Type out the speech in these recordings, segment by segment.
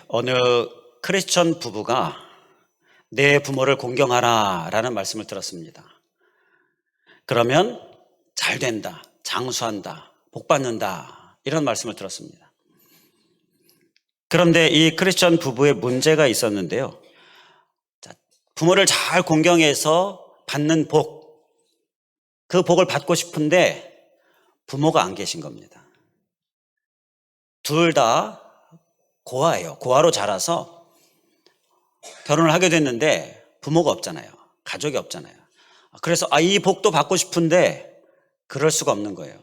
어느 크리스천 부부가 내 부모를 공경하라 라는 말씀을 들었습니다. 그러면 잘 된다, 장수한다, 복 받는다 이런 말씀을 들었습니다. 그런데 이 크리스천 부부의 문제가 있었는데요. 부모를 잘 공경해서 받는 복, 그 복을 받고 싶은데 부모가 안 계신 겁니다. 둘 다 고아예요. 고아로 자라서 결혼을 하게 됐는데 부모가 없잖아요. 가족이 없잖아요. 그래서 이 복도 받고 싶은데 그럴 수가 없는 거예요.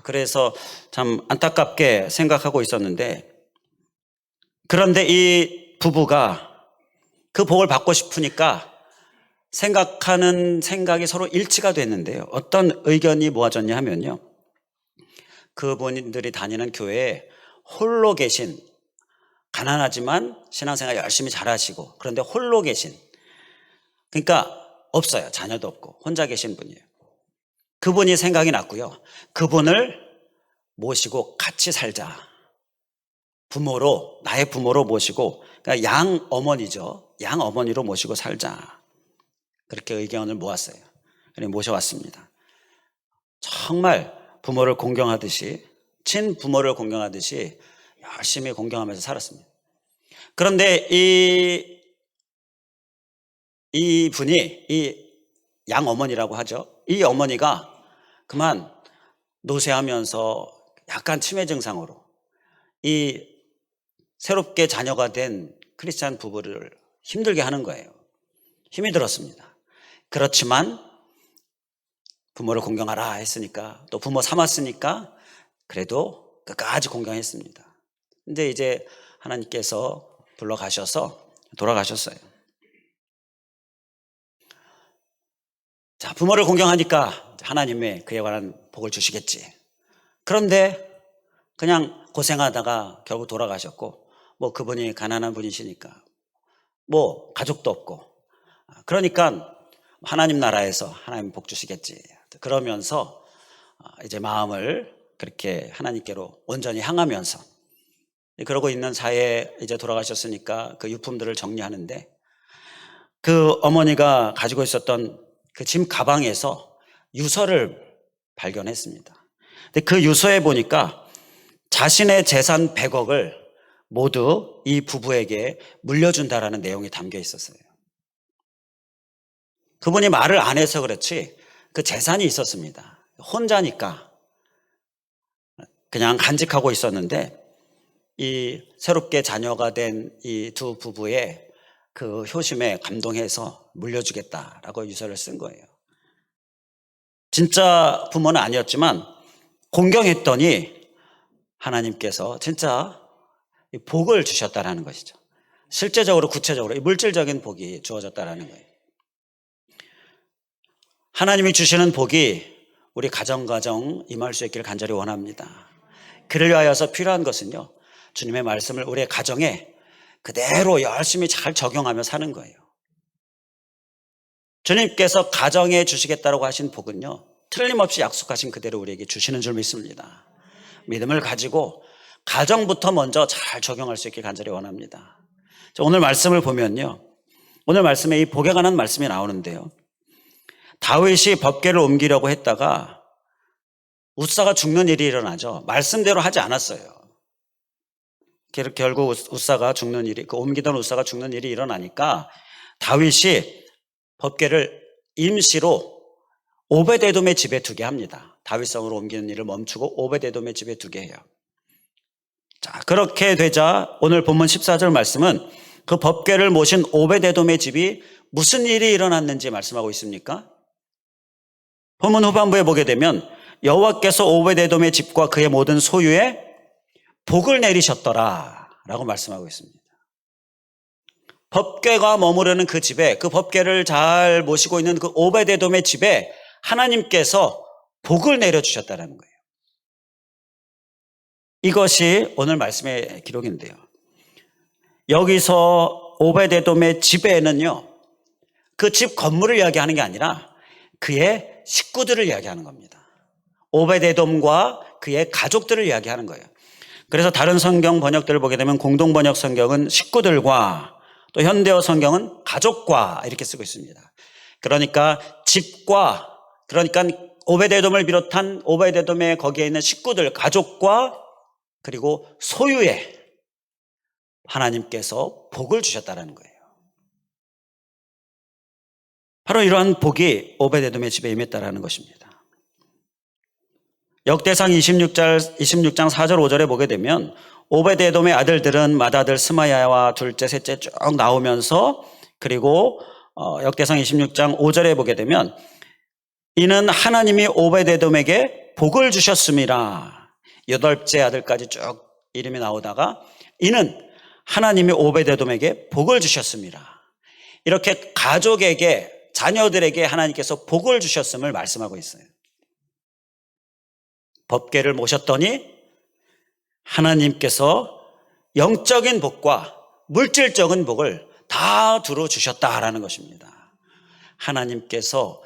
그래서 참 안타깝게 생각하고 있었는데, 그런데 이 부부가 그 복을 받고 싶으니까 생각하는 생각이 서로 일치가 됐는데요. 어떤 의견이 모아졌냐 하면요, 그분들이 다니는 교회에 홀로 계신, 가난하지만 신앙생활 열심히 잘하시고 그런데 홀로 계신, 그러니까 없어요. 자녀도 없고 혼자 계신 분이에요. 그분이 생각이 났고요. 그분을 모시고 같이 살자. 부모로, 나의 부모로 모시고, 그러니까 양 어머니죠. 양 어머니로 모시고 살자. 그렇게 의견을 모았어요. 그래서 모셔왔습니다. 정말 부모를 공경하듯이, 친부모를 공경하듯이 열심히 공경하면서 살았습니다. 그런데 이 분이, 이 양 어머니라고 하죠. 이 어머니가 그만 노쇠하면서 약간 치매 증상으로 이 새롭게 자녀가 된 크리스찬 부부를 힘들게 하는 거예요. 힘이 들었습니다. 그렇지만 부모를 공경하라 했으니까, 또 부모 삼았으니까 그래도 끝까지 공경했습니다. 근데 이제 하나님께서 불러가셔서 돌아가셨어요. 자, 부모를 공경하니까 하나님의 그에 관한 복을 주시겠지. 그런데 그냥 고생하다가 결국 돌아가셨고, 뭐 그분이 가난한 분이시니까 뭐 가족도 없고, 그러니까 하나님 나라에서 하나님 복 주시겠지. 그러면서 이제 마음을 그렇게 하나님께로 온전히 향하면서, 그러고 있는 사이에 이제 돌아가셨으니까 그 유품들을 정리하는데, 그 어머니가 가지고 있었던 그 짐 가방에서 유서를 발견했습니다. 근데 그 유서에 보니까 자신의 재산 100억을 모두 이 부부에게 물려준다라는 내용이 담겨 있었어요. 그분이 말을 안 해서 그렇지 그 재산이 있었습니다. 혼자니까 그냥 간직하고 있었는데, 이 새롭게 자녀가 된 이 두 부부의 그 효심에 감동해서 물려주겠다라고 유서를 쓴 거예요. 진짜 부모는 아니었지만 공경했더니 하나님께서 진짜 복을 주셨다라는 것이죠. 실제적으로, 구체적으로 물질적인 복이 주어졌다라는 거예요. 하나님이 주시는 복이 우리 가정 임할 수 있기를 간절히 원합니다. 그를 위하여서 필요한 것은요, 주님의 말씀을 우리의 가정에 그대로 열심히 잘 적용하며 사는 거예요. 주님께서 가정에 주시겠다고 하신 복은요, 틀림없이 약속하신 그대로 우리에게 주시는 줄 믿습니다. 믿음을 가지고 가정부터 먼저 잘 적용할 수 있길 간절히 원합니다. 오늘 말씀을 보면요, 오늘 말씀에 이 복에 관한 말씀이 나오는데요, 다윗이 법궤를 옮기려고 했다가 웃사가 죽는 일이 일어나죠. 말씀대로 하지 않았어요. 결국 웃사가 죽는 일이, 그 옮기던 웃사가 죽는 일이 일어나니까 다윗이 법궤를 임시로 오베데돔의 집에 두게 합니다. 다윗성으로 옮기는 일을 멈추고 오베데돔의 집에 두게 해요. 자, 그렇게 되자 오늘 본문 14절 말씀은 그 법궤를 모신 오베데돔의 집이 무슨 일이 일어났는지 말씀하고 있습니까? 본문 후반부에 보게 되면 여호와께서 오베데돔의 집과 그의 모든 소유에 복을 내리셨더라 라고 말씀하고 있습니다. 법궤가 머무르는 그 집에, 그 법궤를 잘 모시고 있는 그 오베데돔의 집에 하나님께서 복을 내려주셨다는 거예요. 이것이 오늘 말씀의 기록인데요, 여기서 오베데돔의 집에는요, 그 집 건물을 이야기하는 게 아니라 그의 식구들을 이야기하는 겁니다. 오베데돔과 그의 가족들을 이야기하는 거예요. 그래서 다른 성경 번역들을 보게 되면 공동 번역 성경은 식구들과 또 현대어 성경은 가족과 이렇게 쓰고 있습니다. 그러니까 집과, 그러니까 오베데돔을 비롯한 오베데돔의 거기에 있는 식구들, 가족과 그리고 소유에 하나님께서 복을 주셨다는 거예요. 바로 이러한 복이 오베데돔의 집에 임했다라는 것입니다. 역대상 26장 4절 5절에 보게 되면 오베데돔의 아들들은 맏아들 스마야와 둘째 셋째 쭉 나오면서, 그리고 역대상 26장 5절에 보게 되면 이는 하나님이 오베데돔에게 복을 주셨음이라. 여덟째 아들까지 쭉 이름이 나오다가 이는 하나님이 오베데돔에게 복을 주셨음이라. 이렇게 가족에게, 자녀들에게 하나님께서 복을 주셨음을 말씀하고 있어요. 법궤를 모셨더니 하나님께서 영적인 복과 물질적인 복을 다 두루 주셨다라는 것입니다. 하나님께서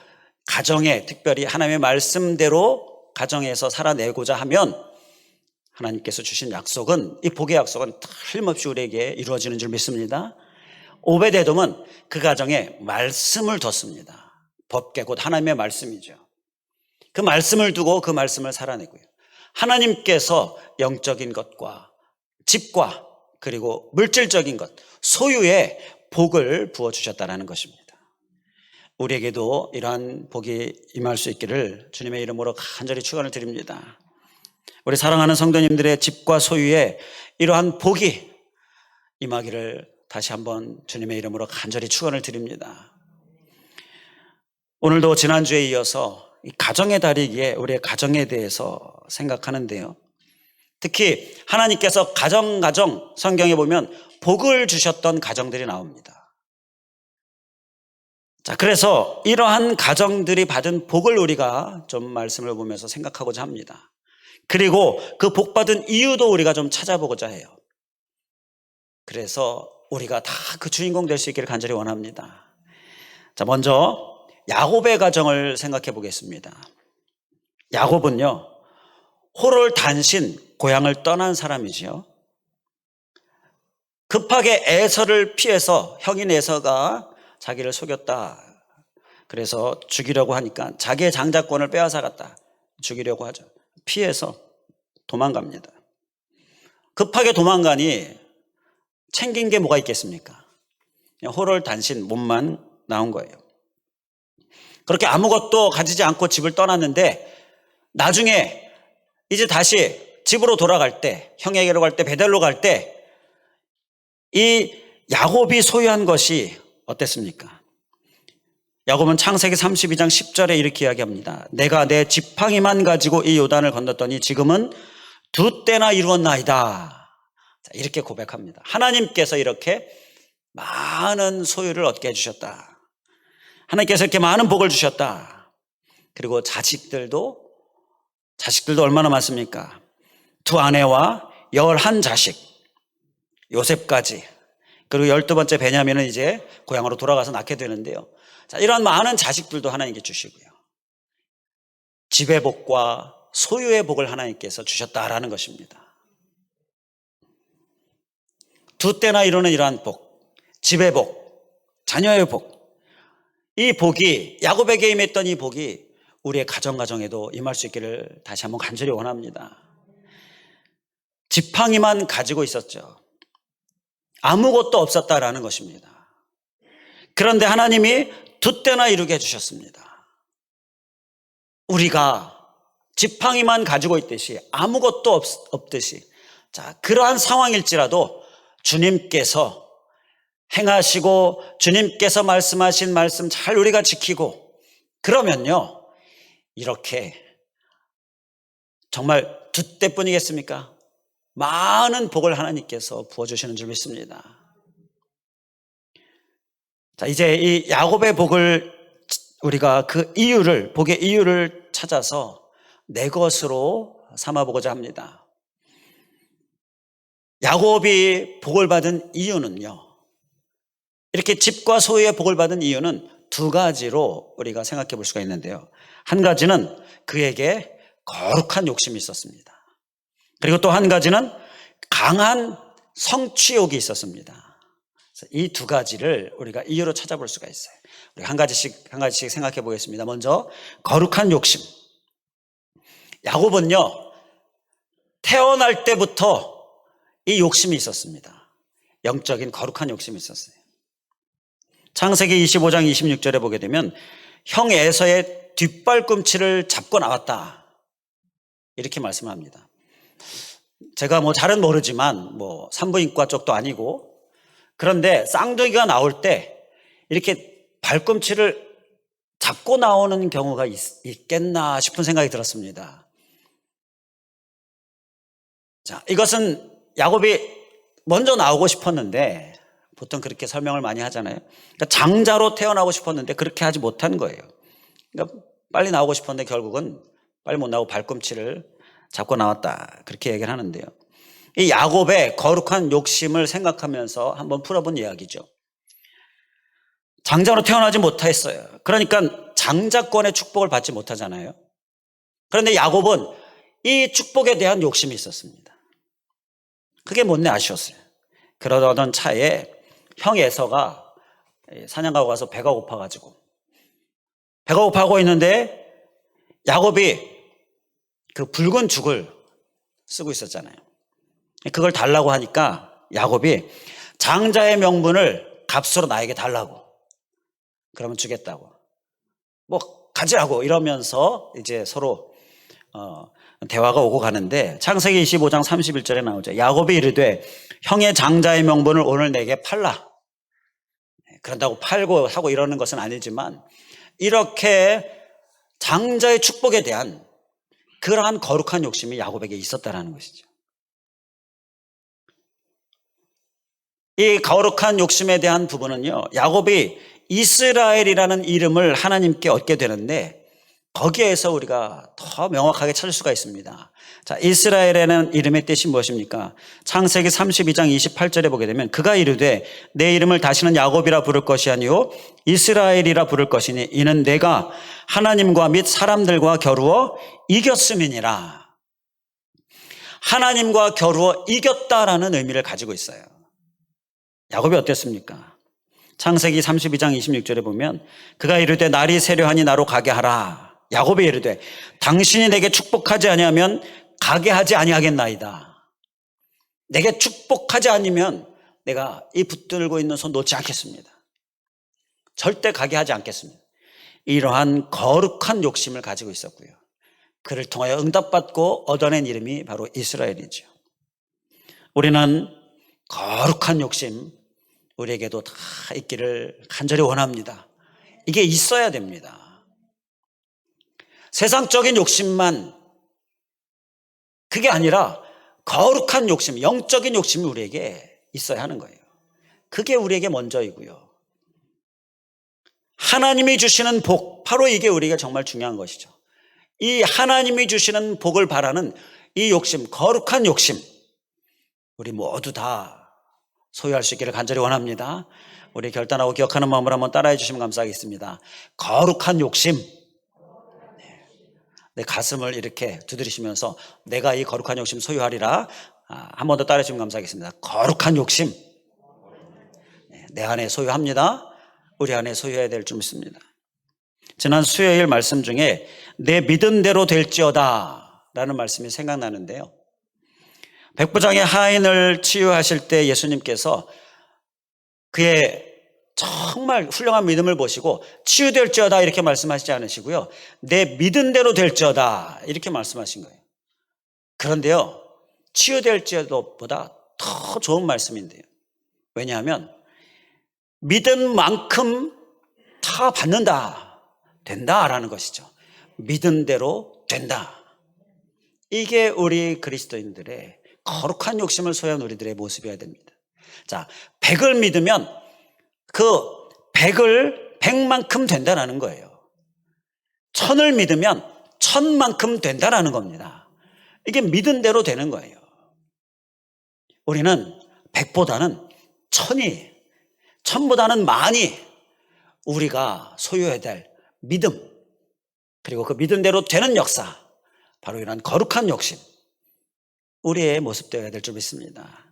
가정에, 특별히 하나님의 말씀대로 가정에서 살아내고자 하면 하나님께서 주신 약속은, 이 복의 약속은 틀림없이 우리에게 이루어지는 줄 믿습니다. 오베데돔은 그 가정에 말씀을 뒀습니다. 법궤 곧 하나님의 말씀이죠. 그 말씀을 두고 그 말씀을 살아내고요. 하나님께서 영적인 것과 집과 그리고 물질적인 것, 소유의 복을 부어주셨다는 것입니다. 우리에게도 이러한 복이 임할 수 있기를 주님의 이름으로 간절히 축원을 드립니다. 우리 사랑하는 성도님들의 집과 소유에 이러한 복이 임하기를 다시 한번 주님의 이름으로 간절히 축원을 드립니다. 오늘도 지난주에 이어서 이 가정의 달이기에 우리의 가정에 대해서 생각하는데요. 특히 하나님께서 가정 성경에 보면 복을 주셨던 가정들이 나옵니다. 자, 그래서 이러한 가정들이 받은 복을 우리가 좀 말씀을 보면서 생각하고자 합니다. 그리고 그 복 받은 이유도 우리가 좀 찾아보고자 해요. 그래서 우리가 다 그 주인공 될 수 있기를 간절히 원합니다. 자, 먼저 야곱의 가정을 생각해 보겠습니다. 야곱은요, 호를 단신 고향을 떠난 사람이지요. 급하게 에서를 피해서 형인 에서가 자기를 속였다. 그래서 죽이려고 하니까 자기의 장자권을 빼앗아갔다. 죽이려고 하죠. 피해서 도망갑니다. 급하게 도망가니 챙긴 게 뭐가 있겠습니까? 호를 단신 몸만 나온 거예요. 그렇게 아무것도 가지지 않고 집을 떠났는데 나중에 이제 다시 집으로 돌아갈 때, 형에게로 갈 때, 베델로 갈 때 이 야곱이 소유한 것이 어땠습니까? 야곱은 창세기 32장 10절에 이렇게 이야기합니다. 내가 내 지팡이만 가지고 이 요단을 건넜더니 지금은 2때나 이루었나이다. 이렇게 고백합니다. 하나님께서 이렇게 많은 소유를 얻게 해주셨다. 하나님께서 이렇게 많은 복을 주셨다. 그리고 자식들도 얼마나 많습니까? 2 아내와 11자식, 요셉까지, 그리고 12번째 베냐민은 이제 고향으로 돌아가서 낳게 되는데요. 자, 이런 많은 자식들도 하나님께 주시고요. 집의 복과 소유의 복을 하나님께서 주셨다라는 것입니다. 2때나 이루는 이러한 복, 집의 복, 자녀의 복, 이 복이, 야곱에게 임했던 이 복이 우리의 가정에도 임할 수 있기를 다시 한번 간절히 원합니다. 지팡이만 가지고 있었죠. 아무것도 없었다라는 것입니다. 그런데 하나님이 2때나 이루게 해주셨습니다. 우리가 지팡이만 가지고 있듯이 아무것도 없듯이, 자, 그러한 상황일지라도 주님께서 행하시고 주님께서 말씀하신 말씀 잘 우리가 지키고 그러면요, 이렇게 정말 2때뿐이겠습니까? 많은 복을 하나님께서 부어주시는 줄 믿습니다. 자, 이제 이 야곱의 복을 우리가 그 이유를, 복의 이유를 찾아서 내 것으로 삼아보고자 합니다. 야곱이 복을 받은 이유는요, 이렇게 집과 소유의 복을 받은 이유는 2가지로 우리가 생각해 볼 수가 있는데요. 한 가지는 그에게 거룩한 욕심이 있었습니다. 그리고 또 한 가지는 강한 성취욕이 있었습니다. 이 두 가지를 우리가 이유로 찾아볼 수가 있어요. 우리 한 가지씩 생각해 보겠습니다. 먼저 거룩한 욕심. 야곱은요, 태어날 때부터 이 욕심이 있었습니다. 영적인 거룩한 욕심이 있었어요. 창세기 25장 26절에 보게 되면 형 에서의 뒷발꿈치를 잡고 나왔다, 이렇게 말씀합니다. 제가 잘은 모르지만 산부인과 쪽도 아니고, 그런데 쌍둥이가 나올 때 이렇게 발꿈치를 잡고 나오는 경우가 있겠나 싶은 생각이 들었습니다. 자, 이것은 야곱이 먼저 나오고 싶었는데, 보통 그렇게 설명을 많이 하잖아요. 그러니까 장자로 태어나고 싶었는데 그렇게 하지 못한 거예요. 그러니까 빨리 나오고 싶었는데 결국은 빨리 못 나오고 발꿈치를 잡고 나왔다, 그렇게 얘기를 하는데요. 이 야곱의 거룩한 욕심을 생각하면서 한번 풀어본 이야기죠. 장자로 태어나지 못했어요. 그러니까 장자권의 축복을 받지 못하잖아요. 그런데 야곱은 이 축복에 대한 욕심이 있었습니다. 그게 못내 아쉬웠어요. 그러던 차에 형 에서가 사냥하고 가서 배가 고파하고 있는데, 야곱이 그 붉은 죽을 쓰고 있었잖아요. 그걸 달라고 하니까 야곱이 장자의 명분을 값으로 나에게 달라고, 그러면 주겠다고, 가지라고 이러면서 이제 서로 대화가 오고 가는데, 창세기 25장 31절에 나오죠. 야곱이 이르되 형의 장자의 명분을 오늘 내게 팔라. 그런다고 팔고 하고 이러는 것은 아니지만, 이렇게 장자의 축복에 대한 그러한 거룩한 욕심이 야곱에게 있었다라는 것이죠. 이 거룩한 욕심에 대한 부분은요, 야곱이 이스라엘이라는 이름을 하나님께 얻게 되는데, 거기에서 우리가 더 명확하게 찾을 수가 있습니다. 자, 이스라엘이라는 이름의 뜻이 무엇입니까? 창세기 32장 28절에 보게 되면 그가 이르되 내 이름을 다시는 야곱이라 부를 것이 아니요 이스라엘이라 부를 것이니 이는 내가 하나님과 및 사람들과 겨루어 이겼음이니라. 하나님과 겨루어 이겼다라는 의미를 가지고 있어요. 야곱이 어땠습니까? 창세기 32장 26절에 보면 그가 이르되 날이 세려하니 나로 가게 하라. 야곱이 이르되 당신이 내게 축복하지 아니하면 가게 하지 아니하겠나이다. 내게 축복하지 않으면 내가 이 붙들고 있는 손 놓지 않겠습니다. 절대 가게 하지 않겠습니다. 이러한 거룩한 욕심을 가지고 있었고요. 그를 통하여 응답받고 얻어낸 이름이 바로 이스라엘이죠. 우리는 거룩한 욕심, 우리에게도 다 있기를 간절히 원합니다. 이게 있어야 됩니다. 세상적인 욕심만, 그게 아니라 거룩한 욕심, 영적인 욕심이 우리에게 있어야 하는 거예요. 그게 우리에게 먼저이고요. 하나님이 주시는 복, 바로 이게 우리가 정말 중요한 것이죠. 이 하나님이 주시는 복을 바라는 이 욕심, 거룩한 욕심, 우리 모두 다 소유할 수 있기를 간절히 원합니다. 우리 결단하고 기억하는 마음으로 한번 따라해 주시면 감사하겠습니다. 거룩한 욕심. 내 가슴을 이렇게 두드리시면서 내가 이 거룩한 욕심 소유하리라. 한 번 더 따라해 주시면 감사하겠습니다. 거룩한 욕심. 내 안에 소유합니다. 우리 안에 소유해야 될 줄 믿습니다. 지난 수요일 말씀 중에 내 믿은 대로 될지어다 라는 말씀이 생각나는데요. 백부장의 하인을 치유하실 때 예수님께서 그의 정말 훌륭한 믿음을 보시고 치유될지어다 이렇게 말씀하시지 않으시고요. 내 믿은 대로 될지어다 이렇게 말씀하신 거예요. 그런데요, 치유될지어다보다 더 좋은 말씀인데요. 왜냐하면 믿은 만큼 다 받는다, 된다라는 것이죠. 믿은 대로 된다. 이게 우리 그리스도인들의 거룩한 욕심을 소유한 우리들의 모습이어야 됩니다. 자, 100을 믿으면 그 100을 100만큼 된다라는 거예요. 1000을 믿으면 1000만큼 된다라는 겁니다. 이게 믿은 대로 되는 거예요. 우리는 100보다는 1000이, 1000보다는 만이 우리가 소유해야 될 믿음, 그리고 그 믿은 대로 되는 역사, 바로 이런 거룩한 욕심, 우리의 모습 되어야 될 줄 믿습니다.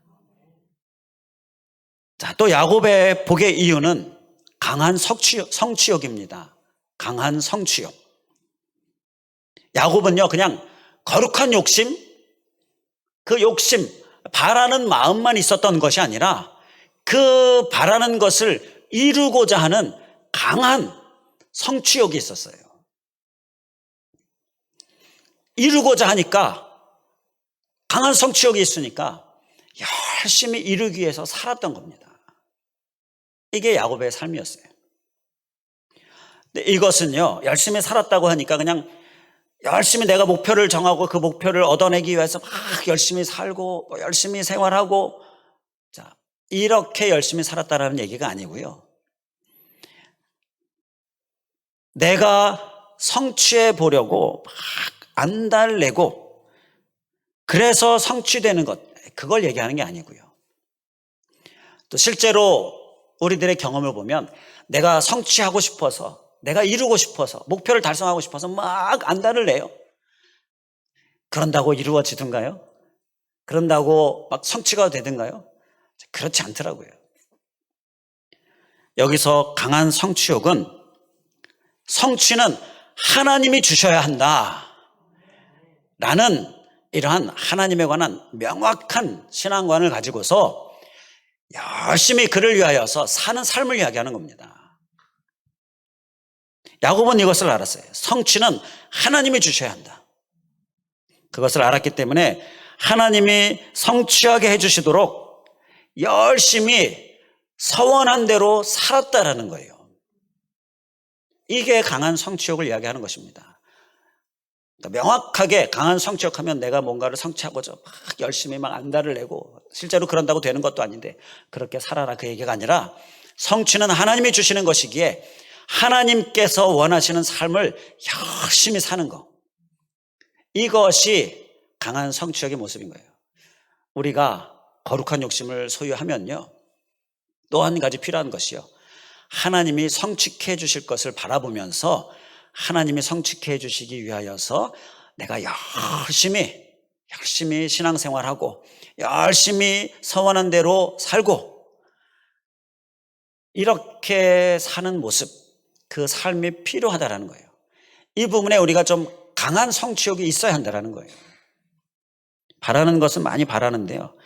자, 또 야곱의 복의 이유는 강한 성취욕입니다. 강한 성취욕. 야곱은요, 그냥 거룩한 욕심, 그 욕심, 바라는 마음만 있었던 것이 아니라 그 바라는 것을 이루고자 하는 강한 성취욕이 있었어요. 이루고자 하니까, 강한 성취욕이 있으니까 열심히 이루기 위해서 살았던 겁니다. 이게 야곱의 삶이었어요. 근데 이것은요, 열심히 살았다고 하니까 그냥 열심히 내가 목표를 정하고 그 목표를 얻어내기 위해서 막 열심히 살고 열심히 생활하고, 자, 이렇게 열심히 살았다라는 얘기가 아니고요. 내가 성취해 보려고 막 안달내고 그래서 성취되는 것, 그걸 얘기하는 게 아니고요. 또 실제로 우리들의 경험을 보면 내가 성취하고 싶어서, 내가 이루고 싶어서, 목표를 달성하고 싶어서 막 안달을 내요. 그런다고 이루어지든가요? 그런다고 막 성취가 되든가요? 그렇지 않더라고요. 여기서 강한 성취욕은, 성취는 하나님이 주셔야 한다 라는 이러한 하나님에 관한 명확한 신앙관을 가지고서 열심히 그를 위하여서 사는 삶을 이야기하는 겁니다. 야곱은 이것을 알았어요. 성취는 하나님이 주셔야 한다. 그것을 알았기 때문에 하나님이 성취하게 해주시도록 열심히 서원한 대로 살았다라는 거예요. 이게 강한 성취욕을 이야기하는 것입니다. 그러니까 명확하게 강한 성취욕하면 내가 뭔가를 성취하고자 막 열심히 막 안달을 내고, 실제로 그런다고 되는 것도 아닌데 그렇게 살아라, 그 얘기가 아니라 성취는 하나님이 주시는 것이기에 하나님께서 원하시는 삶을 열심히 사는 것, 이것이 강한 성취욕의 모습인 거예요. 우리가 거룩한 욕심을 소유하면요, 또 한 가지 필요한 것이요, 하나님이 성취해 주실 것을 바라보면서 하나님이 성취해 주시기 위하여서 내가 열심히 신앙생활하고 열심히 서원한 대로 살고, 이렇게 사는 모습, 그 삶이 필요하다라는 거예요. 이 부분에 우리가 좀 강한 성취욕이 있어야 한다라는 거예요. 바라는 것은 많이 바라는데요,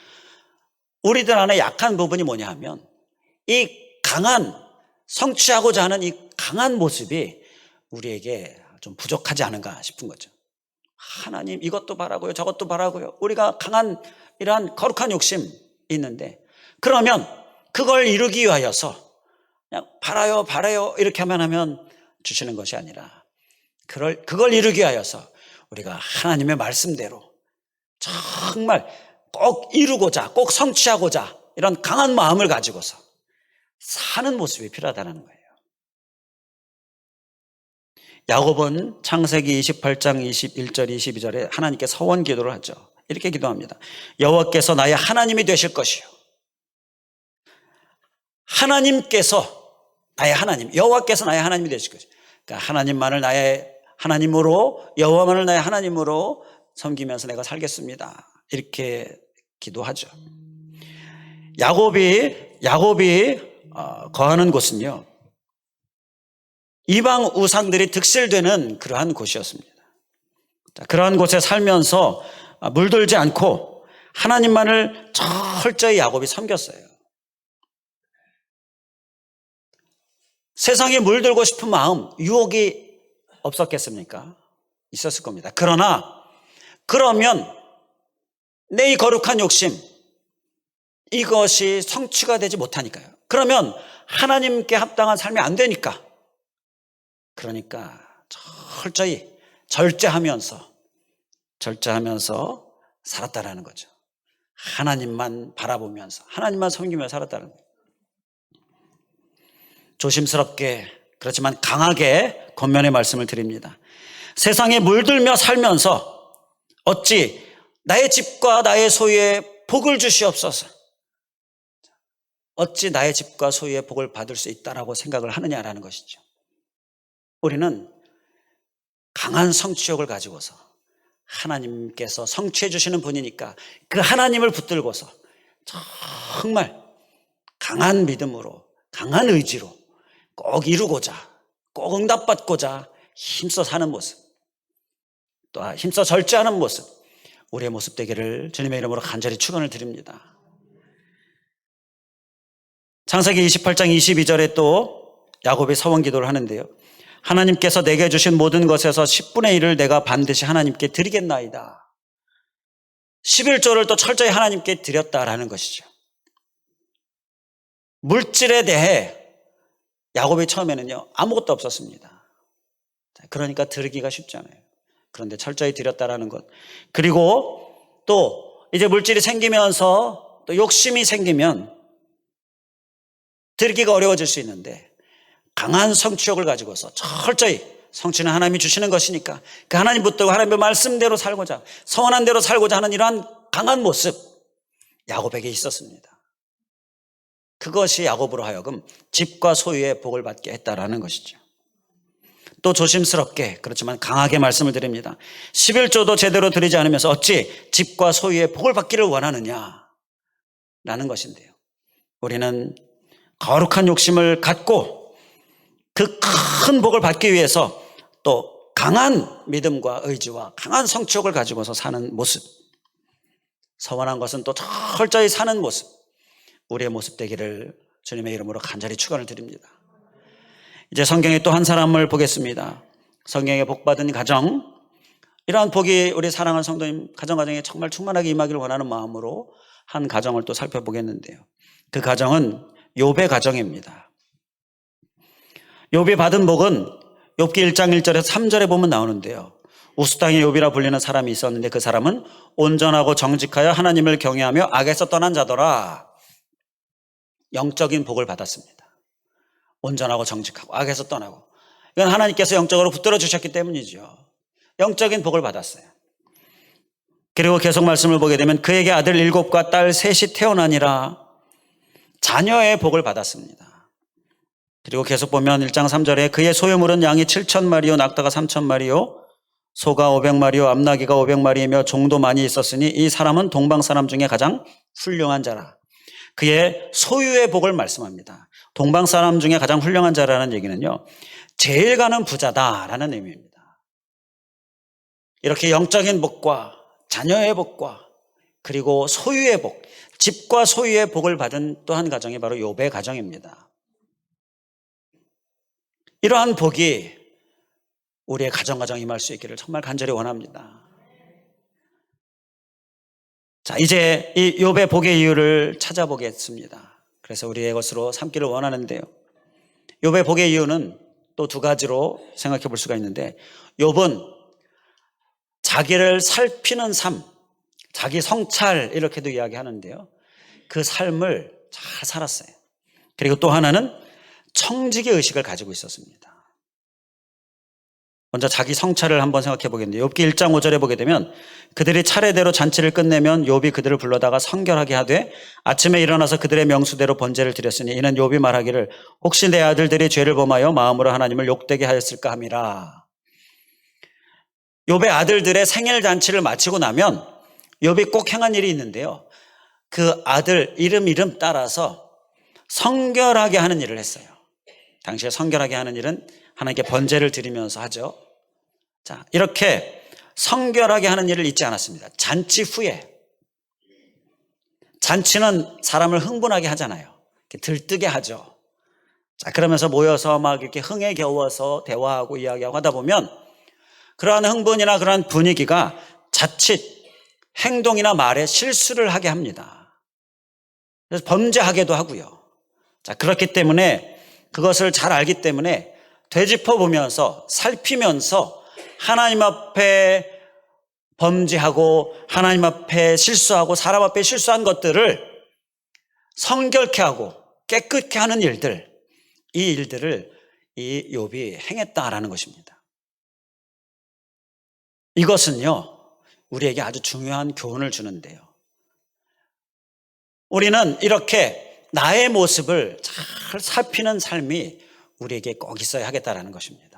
우리들 안에 약한 부분이 뭐냐 하면 이 강한, 성취하고자 하는 이 강한 모습이 우리에게 좀 부족하지 않은가 싶은 거죠. 하나님 이것도 바라고요, 저것도 바라고요. 우리가 강한 이러한 거룩한 욕심이 있는데, 그러면 그걸 이루기 위하여서 그냥 바라요 이렇게 하면 주시는 것이 아니라 그걸 이루기 위하여서 우리가 하나님의 말씀대로 정말 꼭 이루고자, 꼭 성취하고자 이런 강한 마음을 가지고서 사는 모습이 필요하다는 거예요. 야곱은 창세기 28장 21절 22절에 하나님께 서원 기도를 하죠. 이렇게 기도합니다. 여호와께서 나의 하나님이 되실 것이요, 하나님께서 나의 하나님, 여호와께서 나의 하나님이 되실 것이요. 그러니까 하나님만을 나의 하나님으로, 여호와만을 나의 하나님으로 섬기면서 내가 살겠습니다, 이렇게 기도하죠. 야곱이 거하는 곳은요, 이방 우상들이 득실되는 그러한 곳이었습니다. 그러한 곳에 살면서 물들지 않고 하나님만을 철저히 야곱이 섬겼어요. 세상에 물들고 싶은 마음, 유혹이 없었겠습니까? 있었을 겁니다. 그러면 내 이 거룩한 욕심, 이것이 성취가 되지 못하니까요. 그러면 하나님께 합당한 삶이 안 되니까, 그러니까 철저히 절제하면서 살았다라는 거죠. 하나님만 바라보면서, 하나님만 섬기며 살았다는 거예요. 조심스럽게, 그렇지만 강하게 권면의 말씀을 드립니다. 세상에 물들며 살면서 어찌 나의 집과 나의 소유에 복을 주시옵소서, 어찌 나의 집과 소유의 복을 받을 수 있다라고 생각을 하느냐라는 것이죠. 우리는 강한 성취욕을 가지고서 하나님께서 성취해 주시는 분이니까 그 하나님을 붙들고서 정말 강한 믿음으로, 강한 의지로 꼭 이루고자, 꼭 응답받고자 힘써 사는 모습, 또 힘써 절제하는 모습, 우리의 모습 되기를 주님의 이름으로 간절히 축원을 드립니다. 창세기 28장 22절에 또 야곱이 서원 기도를 하는데요. 하나님께서 내게 주신 모든 것에서 10분의 1을 내가 반드시 하나님께 드리겠나이다. 11조를 또 철저히 하나님께 드렸다라는 것이죠. 물질에 대해 야곱이 처음에는요 아무것도 없었습니다. 그러니까 드리기가 쉽지 않아요. 그런데 철저히 드렸다라는 것, 그리고 또 이제 물질이 생기면서 또 욕심이 생기면 드리기가 어려워질 수 있는데 강한 성취욕을 가지고서 철저히 성취는 하나님이 주시는 것이니까 그 하나님 붙들고 하나님의 말씀대로 살고자, 서원한 대로 살고자 하는 이러한 강한 모습 야곱에게 있었습니다. 그것이 야곱으로 하여금 집과 소유의 복을 받게 했다라는 것이죠. 또 조심스럽게, 그렇지만 강하게 말씀을 드립니다. 11조도 제대로 드리지 않으면서 어찌 집과 소유의 복을 받기를 원하느냐 라는 것인데요. 우리는 거룩한 욕심을 갖고 그 큰 복을 받기 위해서 또 강한 믿음과 의지와 강한 성취욕을 가지고서 사는 모습, 서원한 것은 또 철저히 사는 모습, 우리의 모습 되기를 주님의 이름으로 간절히 축원을 드립니다. 이제 성경에 또 한 사람을 보겠습니다. 성경에 복받은 가정, 이러한 복이 우리 사랑하는 성도님 가정에 정말 충만하게 임하기를 원하는 마음으로 한 가정을 또 살펴보겠는데요. 그 가정은 욥의 가정입니다. 욥이 받은 복은 욥기 1장 1절에서 3절에 보면 나오는데요. 우스당의 욥이라 불리는 사람이 있었는데 그 사람은 온전하고 정직하여 하나님을 경외하며 악에서 떠난 자더라. 영적인 복을 받았습니다. 온전하고 정직하고 악에서 떠나고, 이건 하나님께서 영적으로 붙들어 주셨기 때문이죠. 영적인 복을 받았어요. 그리고 계속 말씀을 보게 되면 그에게 아들 7과 딸 3이 태어나니라. 자녀의 복을 받았습니다. 그리고 계속 보면 1장 3절에 그의 소유물은 양이 7,000마리요 낙타가 3,000마리요 소가 500마리요 암나귀가 500마리이며 종도 많이 있었으니 이 사람은 동방 사람 중에 가장 훌륭한 자라. 그의 소유의 복을 말씀합니다. 동방 사람 중에 가장 훌륭한 자라는 얘기는요, 제일 가는 부자다라는 의미입니다. 이렇게 영적인 복과 자녀의 복과 그리고 소유의 복, 집과 소유의 복을 받은 또 한 가정이 바로 욥의 가정입니다. 이러한 복이 우리의 가정에 임할 수 있기를 정말 간절히 원합니다. 자, 이제 이 욥의 복의 이유를 찾아보겠습니다. 그래서 우리의 것으로 삼기를 원하는데요. 욥의 복의 이유는 또 두 가지로 생각해 볼 수가 있는데, 욥은 자기를 살피는 삶, 자기 성찰 이렇게도 이야기하는데요. 그 삶을 잘 살았어요. 그리고 또 하나는 청지기 의식을 가지고 있었습니다. 먼저 자기 성찰을 한번 생각해 보겠는데, 욥기 1장 5절에 보게 되면 그들이 차례대로 잔치를 끝내면 욥이 그들을 불러다가 성결하게 하되 아침에 일어나서 그들의 명수대로 번제를 드렸으니 이는 욥이 말하기를 혹시 내 아들들이 죄를 범하여 마음으로 하나님을 욕되게 하였을까 함이라. 욥의 아들들의 생일 잔치를 마치고 나면 욥이 꼭 행한 일이 있는데요. 그 아들 이름 따라서 성결하게 하는 일을 했어요. 당시에 성결하게 하는 일은 하나님께 번제를 드리면서 하죠. 자, 이렇게 성결하게 하는 일을 잊지 않았습니다. 잔치 후에, 잔치는 사람을 흥분하게 하잖아요. 이렇게 들뜨게 하죠. 자, 그러면서 모여서 막 이렇게 흥에 겨워서 대화하고 이야기하고 하다 보면 그러한 흥분이나 그러한 분위기가 자칫 행동이나 말에 실수를 하게 합니다. 그래서 범죄하게도 하고요. 자, 그렇기 때문에 그것을 잘 알기 때문에 되짚어 보면서 살피면서 하나님 앞에 범죄하고 하나님 앞에 실수하고 사람 앞에 실수한 것들을 성결케 하고 깨끗게 하는 일들, 이 일들을 이 욥이 행했다라는 것입니다. 이것은요, 우리에게 아주 중요한 교훈을 주는데요. 우리는 이렇게 나의 모습을 잘 살피는 삶이 우리에게 꼭 있어야 하겠다라는 것입니다.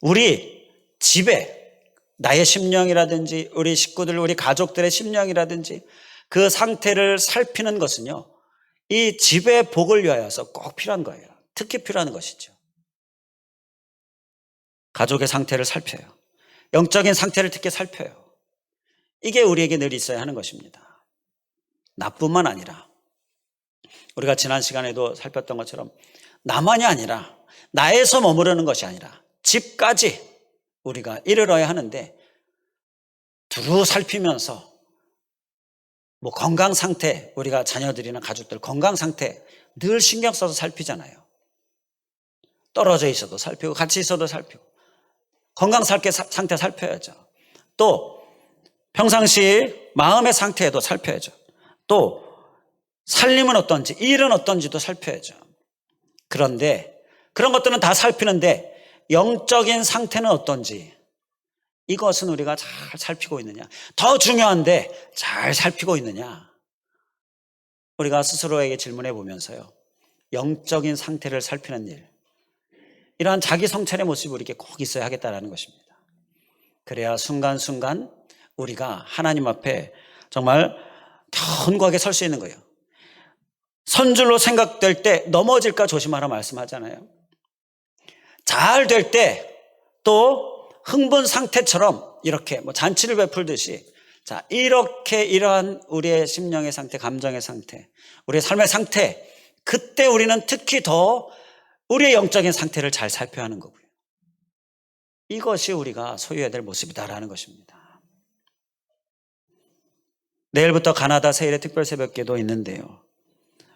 우리 집에 나의 심령이라든지 우리 식구들, 우리 가족들의 심령이라든지 그 상태를 살피는 것은요, 이 집의 복을 위하여서 꼭 필요한 거예요. 특히 필요한 것이죠. 가족의 상태를 살펴요. 영적인 상태를 특히 살펴요. 이게 우리에게 늘 있어야 하는 것입니다. 나뿐만 아니라 우리가 지난 시간에도 살폈던 것처럼 나만이 아니라 나에서 머무르는 것이 아니라 집까지 우리가 이르러야 하는데 두루 살피면서 건강 상태, 우리가 자녀들이나 가족들 건강 상태 늘 신경 써서 살피잖아요. 떨어져 있어도 살피고 같이 있어도 살피고 건강 상태 살펴야죠. 또 평상시 마음의 상태에도 살펴야죠. 또 살림은 어떤지, 일은 어떤지도 살펴야죠. 그런데 그런 것들은 다 살피는데 영적인 상태는 어떤지, 이것은 우리가 잘 살피고 있느냐, 더 중요한데 잘 살피고 있느냐, 우리가 스스로에게 질문해 보면서요, 영적인 상태를 살피는 일, 이러한 자기 성찰의 모습이 우리에게 꼭 있어야 하겠다는 것입니다. 그래야 순간순간 우리가 하나님 앞에 정말 견고하게 설 수 있는 거예요. 선줄로 생각될 때 넘어질까 조심하라 말씀하잖아요. 잘 될 때 또 흥분 상태처럼 이렇게 잔치를 베풀듯이, 자, 이렇게 이러한 우리의 심령의 상태, 감정의 상태, 우리의 삶의 상태, 그때 우리는 특히 더 우리의 영적인 상태를 잘 살펴야 하는 거고요. 이것이 우리가 소유해야 될 모습이다라는 것입니다. 내일부터 가나다 세일의 특별 새벽기도 있는데요,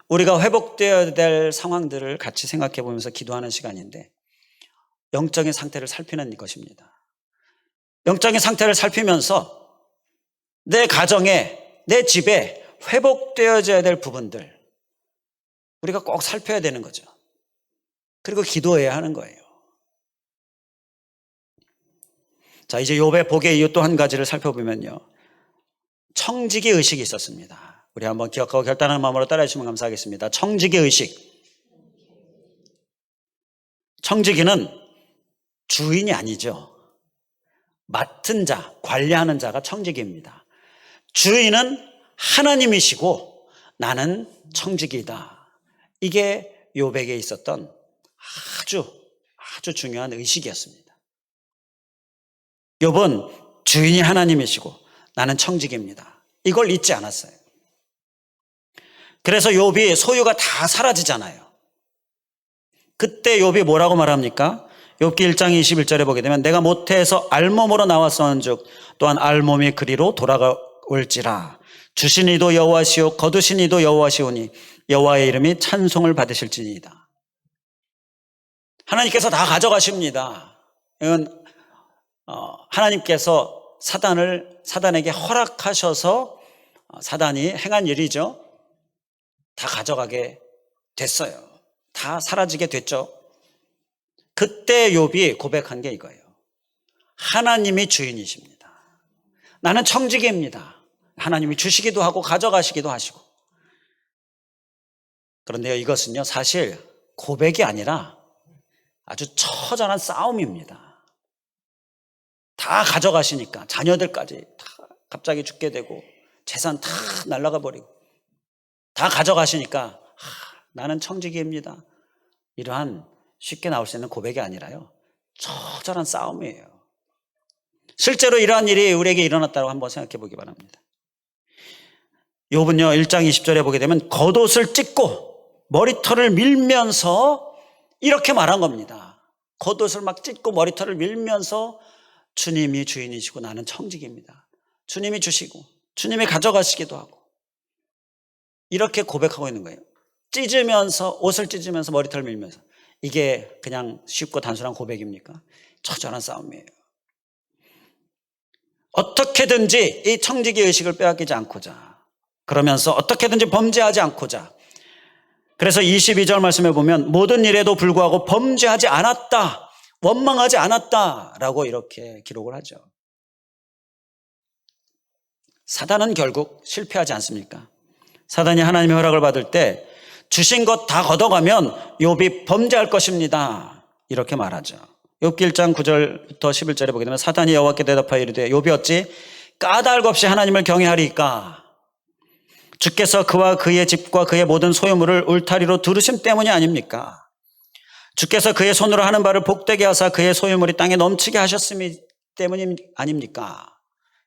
우리가 회복되어야 될 상황들을 같이 생각해 보면서 기도하는 시간인데, 영적인 상태를 살피는 것입니다. 영적인 상태를 살피면서 내 가정에, 내 집에 회복되어져야 될 부분들 우리가 꼭 살펴야 되는 거죠. 그리고 기도해야 하는 거예요. 자, 이제 욥의 복의 이유 또 한 가지를 살펴보면요, 청지기 의식이 있었습니다. 우리 한번 기억하고 결단하는 마음으로 따라해 주시면 감사하겠습니다. 청지기 의식. 청지기는 주인이 아니죠. 맡은 자, 관리하는 자가 청지기입니다. 주인은 하나님이시고 나는 청지기이다. 이게 욥에게 있었던 아주 중요한 의식이었습니다. 욥은 주인이 하나님이시고 나는 청지기입니다. 이걸 잊지 않았어요. 그래서 욥이 소유가 다 사라지잖아요. 그때 욥이 뭐라고 말합니까? 욥기 1장 21절에 보게 되면 내가 모태에서 알몸으로 나왔었는즉 또한 알몸이 그리로 돌아올지라. 주신 이도 여호와시오 거두신 이도 여호와시오니 여호와의 이름이 찬송을 받으실지니이다. 하나님께서 다 가져가십니다. 이건 하나님께서 사단에게 허락하셔서 사단이 행한 일이죠. 다 가져가게 됐어요. 다 사라지게 됐죠. 그때 욥이 고백한 게 이거예요. 하나님이 주인이십니다. 나는 청지기입니다. 하나님이 주시기도 하고 가져가시기도 하시고. 그런데요, 이것은요 사실 고백이 아니라 아주 처절한 싸움입니다. 다 가져가시니까 자녀들까지 다 갑자기 죽게 되고 재산 다 날아가 버리고 다 가져가시니까 나는 청지기입니다. 이러한 쉽게 나올 수 있는 고백이 아니라요, 처절한 싸움이에요. 실제로 이러한 일이 우리에게 일어났다고 한번 생각해 보기 바랍니다. 욥은요 1장 20절에 보게 되면 겉옷을 찢고 머리털을 밀면서 이렇게 말한 겁니다. 겉옷을 막 찢고 머리털을 밀면서 주님이 주인이시고 나는 청지기입니다. 주님이 주시고 주님이 가져가시기도 하고, 이렇게 고백하고 있는 거예요. 찢으면서, 옷을 찢으면서 머리털을 밀면서. 이게 그냥 쉽고 단순한 고백입니까? 처절한 싸움이에요. 어떻게든지 이 청지기 의식을 빼앗기지 않고자, 그러면서 어떻게든지 범죄하지 않고자, 그래서 22절 말씀에 보면 모든 일에도 불구하고 범죄하지 않았다, 원망하지 않았다라고 이렇게 기록을 하죠. 사단은 결국 실패하지 않습니까? 사단이 하나님의 허락을 받을 때 주신 것 다 걷어가면 욥이 범죄할 것입니다, 이렇게 말하죠. 욥기 1장 9절부터 11절에 보게 되면 사단이 여호와께 대답하여 이르되 욥이 어찌 까닭 없이 하나님을 경외하리까? 주께서 그와 그의 집과 그의 모든 소유물을 울타리로 두르심 때문이 아닙니까? 주께서 그의 손으로 하는 바를 복되게 하사 그의 소유물이 땅에 넘치게 하셨음이 때문이 아닙니까?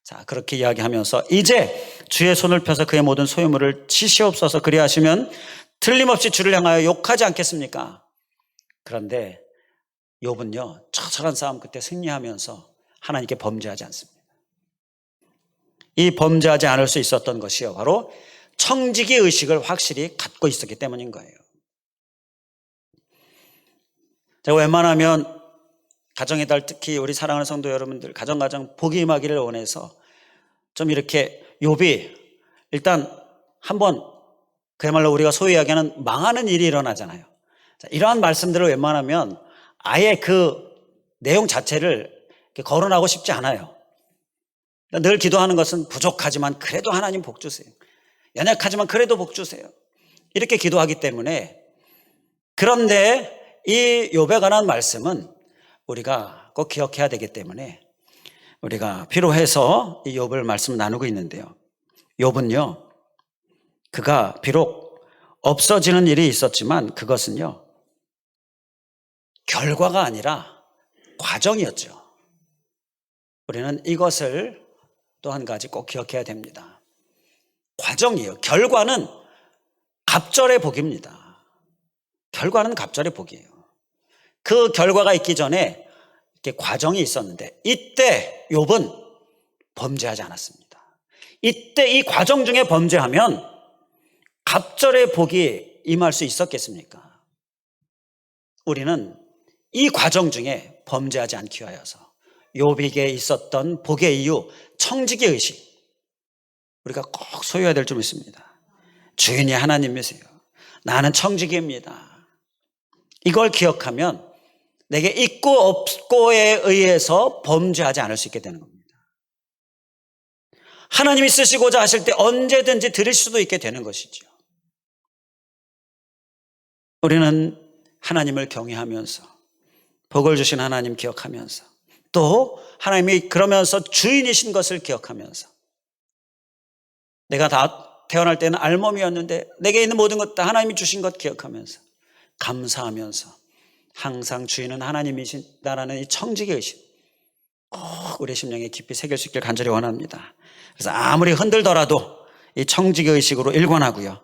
자, 그렇게 이야기하면서 이제 주의 손을 펴서 그의 모든 소유물을 치시옵소서. 그리하시면 틀림없이 주를 향하여 욕하지 않겠습니까? 그런데 욥은요, 처절한 싸움 끝에 승리하면서 하나님께 범죄하지 않습니다. 이 범죄하지 않을 수 있었던 것이요, 바로 청지기 의식을 확실히 갖고 있었기 때문인 거예요. 제가 웬만하면 가정의 달, 특히 우리 사랑하는 성도 여러분들 가정 복이 임하기를 원해서 좀 이렇게 욥이 일단 한번 그야말로 우리가 소위 이야기하는 망하는 일이 일어나잖아요. 자, 이러한 말씀들을 웬만하면 아예 그 내용 자체를 거론하고 싶지 않아요. 늘 기도하는 것은 부족하지만 그래도 하나님 복 주세요. 연약하지만 그래도 복 주세요. 이렇게 기도하기 때문에, 그런데 이 욥에 관한 말씀은 우리가 꼭 기억해야 되기 때문에 우리가 필요해서 이 욥을 말씀 나누고 있는데요. 욥은요, 그가 비록 없어지는 일이 있었지만 그것은요, 결과가 아니라 과정이었죠. 우리는 이것을 또 한 가지 꼭 기억해야 됩니다. 과정이에요. 결과는 갑절의 복입니다. 결과는 갑절의 복이에요. 그 결과가 있기 전에 이렇게 과정이 있었는데, 이때 욥은 범죄하지 않았습니다. 이때 이 과정 중에 범죄하면 갑절의 복이 임할 수 있었겠습니까? 우리는 이 과정 중에 범죄하지 않기 위하여서 욥에게 있었던 복의 이유, 청지기 의식, 우리가 꼭 소유해야 될 점 있습니다. 주인이 하나님이세요. 나는 청지기입니다. 이걸 기억하면 내게 있고 없고에 의해서 범죄하지 않을 수 있게 되는 겁니다. 하나님이 쓰시고자 하실 때 언제든지 드릴 수도 있게 되는 것이죠. 우리는 하나님을 경외하면서 복을 주신 하나님 기억하면서, 또 하나님이 그러면서 주인이신 것을 기억하면서, 내가 다 태어날 때는 알몸이었는데 내게 있는 모든 것 다 하나님이 주신 것 기억하면서 감사하면서 항상 주인은 하나님이신다라는 이 청지기 의식 우리 심령에 깊이 새길 수 있길 간절히 원합니다. 그래서 아무리 흔들더라도 이 청지기 의식으로 일관하고요,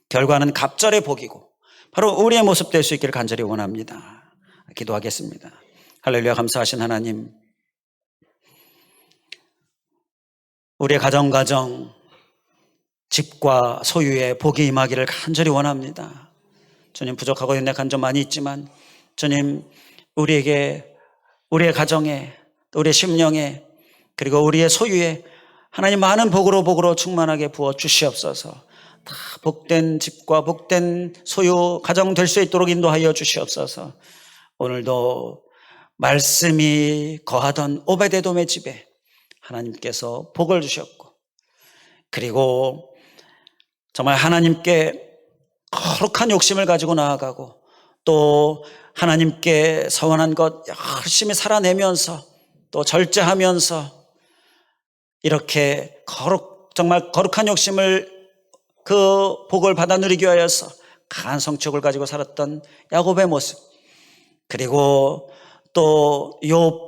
결과는 갑절의 복이고 바로 우리의 모습 될 수 있기를 간절히 원합니다. 기도하겠습니다. 할렐루야. 감사하신 하나님, 우리의 가정 집과 소유에 복이 임하기를 간절히 원합니다. 주님, 부족하고 연약한 점 많이 있지만 주님, 우리에게, 우리의 가정에, 우리의 심령에, 그리고 우리의 소유에 하나님 많은 복으로 충만하게 부어 주시옵소서. 다 복된 집과 복된 소유, 가정 될 수 있도록 인도하여 주시옵소서. 오늘도 말씀이 거하던 오베데돔의 집에 하나님께서 복을 주셨고, 그리고 정말 하나님께 거룩한 욕심을 가지고 나아가고, 또 하나님께 서원한 것 열심히 살아내면서, 또 절제하면서 이렇게 정말 거룩한 욕심을, 그 복을 받아 누리기 위하여서 강한 성취욕을 가지고 살았던 야곱의 모습, 그리고 또 욥,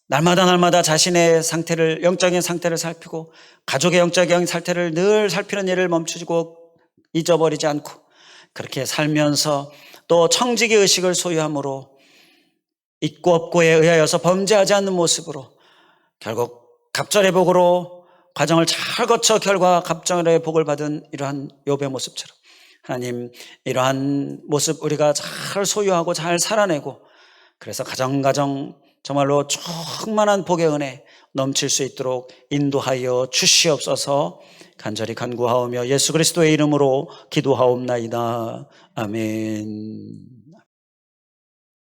날마다 자신의 상태를, 영적인 상태를 살피고 가족의 영적인 상태를 늘 살피는 일을 멈추고 잊어버리지 않고 그렇게 살면서, 또 청지기 의식을 소유함으로 있고 없고에 의하여서 범죄하지 않는 모습으로 결국 갑절의 복으로 과정을 잘 거쳐 결과 갑절의 복을 받은 이러한 욥의 모습처럼, 하나님, 이러한 모습 우리가 잘 소유하고 잘 살아내고, 그래서 가정 정말로 충만한 복의 은혜 넘칠 수 있도록 인도하여 주시옵소서. 간절히 간구하오며 예수 그리스도의 이름으로 기도하옵나이다. 아멘.